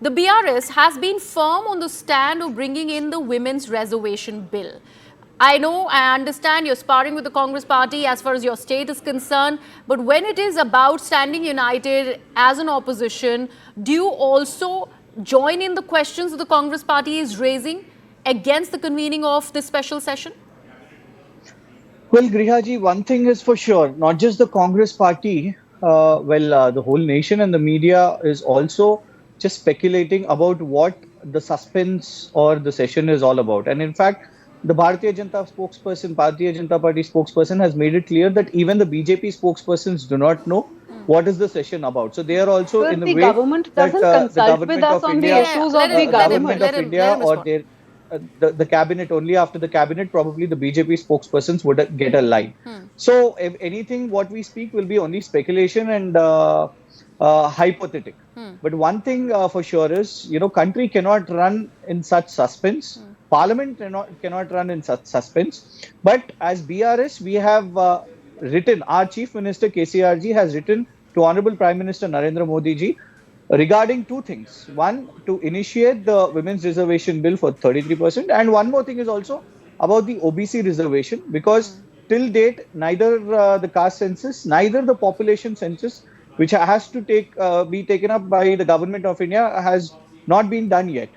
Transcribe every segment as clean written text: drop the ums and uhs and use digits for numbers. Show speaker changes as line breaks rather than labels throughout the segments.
The BRS has been firm on the stand of bringing in the women's reservation bill. I understand you're sparring with the Congress party as far as your state is concerned, but when it is about standing united as an opposition, do you also join in the questions that the Congress party is raising against the convening of this special session?
Well, Grihaji, one thing is for sure, not just the Congress party, the whole nation and the media is also just speculating about what the suspense or the session is all about. And in fact, the Bharatiya Janata Party spokesperson has made it clear that even the BJP spokespersons do not know what is the session about. So they are also
But
in the
the
way
government
that
doesn't
the
consult with
government
us
of
on the
India,
issues of the government.
or their the cabinet, only after the cabinet, probably the BJP spokespersons would get a line. So, if anything, what we speak will be only speculation and hypothetic. But one thing for sure is, country cannot run in such suspense. Parliament cannot run in such suspense. But as BRS, we have written, our Chief Minister KCRG has written to Honorable Prime Minister Narendra Modi ji regarding two things. One, to initiate the women's reservation bill for 33%. And one more thing is also about the OBC reservation, because till date, neither the caste census, neither the population census, which has to be taken up by the government of India, has not been done yet.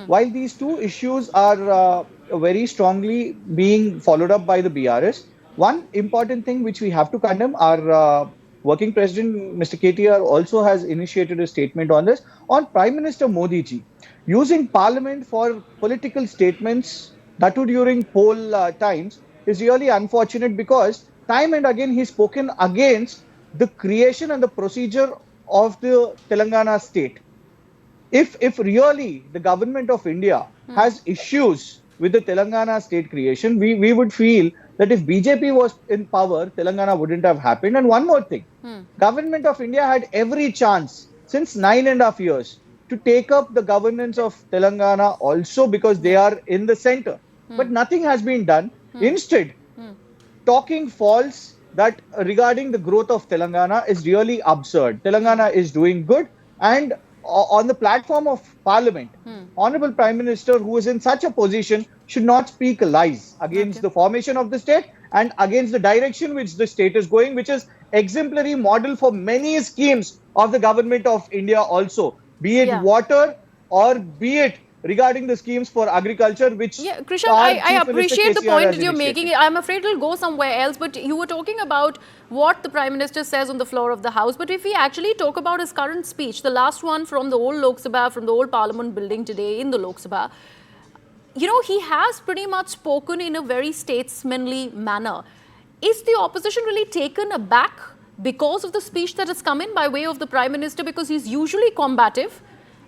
While these two issues are very strongly being followed up by the BRS, one important thing which we have to condemn, our working president, Mr. KTR, also has initiated a statement on this, on Prime Minister Modi ji, using parliament for political statements, that too during poll times, is really unfortunate, because time and again he's spoken against the creation and the procedure of the Telangana state. If really the government of India has issues with the Telangana state creation, we would feel that if BJP was in power, Telangana wouldn't have happened. And one more thing, government of India had every chance since 9.5 years to take up the governance of Telangana also, because they are in the center. But nothing has been done. Instead, talking false that regarding the growth of Telangana is really absurd. Telangana is doing good, and on the platform of Parliament, Honorable Prime Minister, who is in such a position, should not speak lies against the formation of the state and against the direction which the state is going, which is exemplary model for many schemes of the government of India also, be it water or be it regarding the schemes for agriculture, which
Krishank,
our
I
Chief Minister
appreciate the
KCR
point
has
that you're making.
initiated.
I'm afraid it'll go somewhere else, but you were talking about what the Prime Minister says on the floor of the House. But if we actually talk about his current speech, the last one from the old Lok Sabha, from the old Parliament building today in the Lok Sabha, he has pretty much spoken in a very statesmanly manner. Is the opposition really taken aback because of the speech that has come in by way of the Prime Minister, because he's usually combative?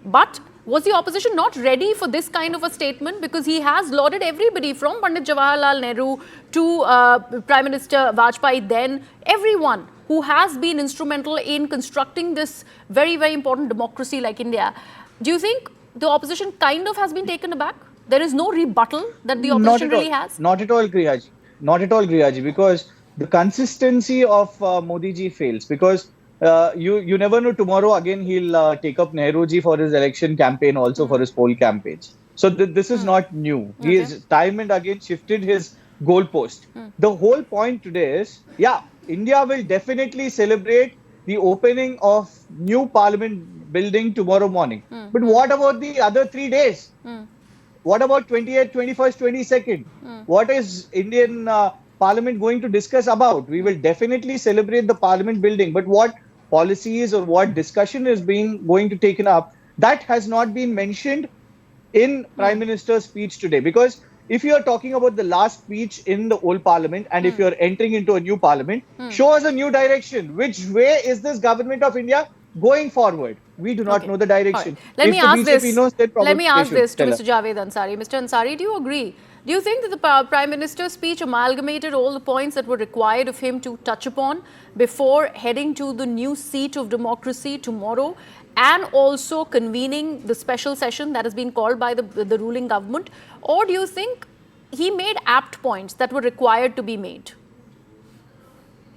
But was the opposition not ready for this kind of a statement? Because he has lauded everybody from Pandit Jawaharlal Nehru to Prime Minister Vajpayee, then everyone who has been instrumental in constructing this very, very important democracy like India. Do you think the opposition kind of has been taken aback? There is no rebuttal that the opposition really has?
Not at all, Grihaji. Not at all, Grihaji, because the consistency of Modi ji fails. Because you never know, tomorrow again he'll take up Nehru ji for his election campaign, also for his poll campaigns. So this is not new. He has time and again shifted his goalpost. The whole point today is, India will definitely celebrate the opening of new parliament building tomorrow morning. But what about the other 3 days? What about 28th, 21st, 22nd? What is Indian Parliament going to discuss about? We will definitely celebrate the Parliament building, but what policies or what discussion is going to taken up, that has not been mentioned in Prime Minister's speech today. Because if you are talking about the last speech in the old Parliament, and if you are entering into a new Parliament, show us a new direction. Which way is this government of India going forward? We do not know the direction.
Right. Let me ask this. Let me ask this to
tell
Mr. Javed Ansari. Mr. Ansari, do you agree? Do you think that the Prime Minister's speech amalgamated all the points that were required of him to touch upon before heading to the new seat of democracy tomorrow, and also convening the special session that has been called by the ruling government? Or do you think he made apt points that were required to be made?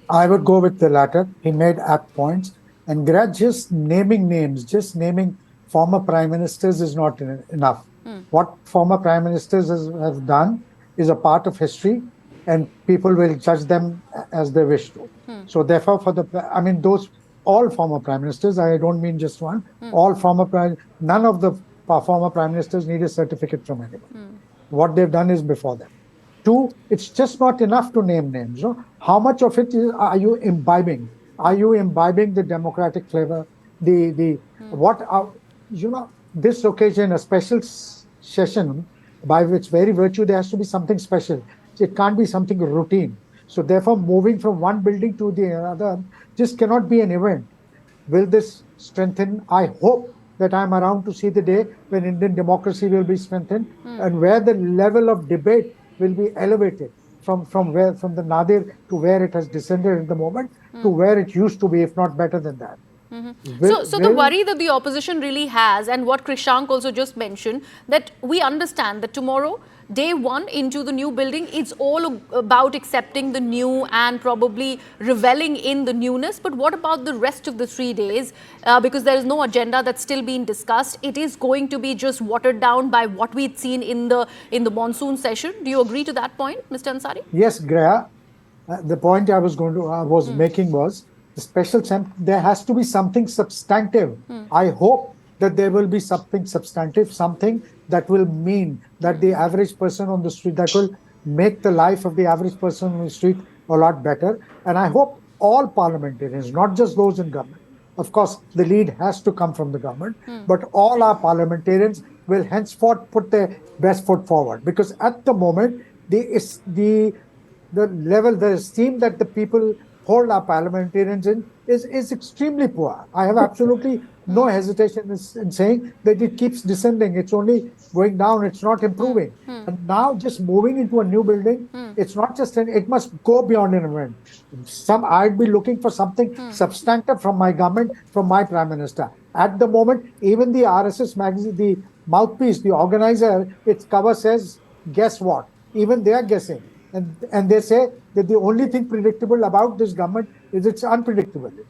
I would go with the latter. He made apt points. And just naming names, just naming former prime ministers is not enough. What former prime ministers have done is a part of history, and people will judge them as they wish to. So therefore, those all former prime ministers, I don't mean just one, all none of the former prime ministers need a certificate from anyone. What they've done is before them. Two, it's just not enough to name names. No? How much of it are you imbibing? Are you imbibing the democratic flavor? What are, this occasion, a special session by which very virtue there has to be something special. It can't be something routine. So therefore, moving from one building to the other just cannot be an event. Will this strengthen? I hope that I'm around to see the day when Indian democracy will be strengthened and where the level of debate will be elevated from the nadir to where it has descended at the moment to where it used to be, if not better than that.
So the worry that the opposition really has, and what Krishank also just mentioned, that we understand that tomorrow, day one into the new building, it's all about accepting the new and probably reveling in the newness. But what about the rest of the 3 days? Because there is no agenda that's still being discussed. It is going to be just watered down by what we'd seen in the monsoon session. Do you agree to that point, Mr. Ansari?
Yes, Greya. The point I was making was there has to be something substantive. I hope that there will be something substantive, something that will mean that the average person on the street, that will make the life of the average person on the street a lot better. And I hope all parliamentarians, not just those in government, of course, the lead has to come from the government, but all our parliamentarians will henceforth put their best foot forward. Because at the moment, the esteem that the people hold our parliamentarians in is extremely poor. I have absolutely no hesitation in saying that it keeps descending. It's only going down. It's not improving. And now just moving into a new building, it's not just it must go beyond an event. I'd be looking for something substantive from my government, from my prime minister. At the moment, even the RSS magazine, the mouthpiece, the organizer, its cover says, guess what? Even they are guessing. And they say that the only thing predictable about this government is its unpredictability.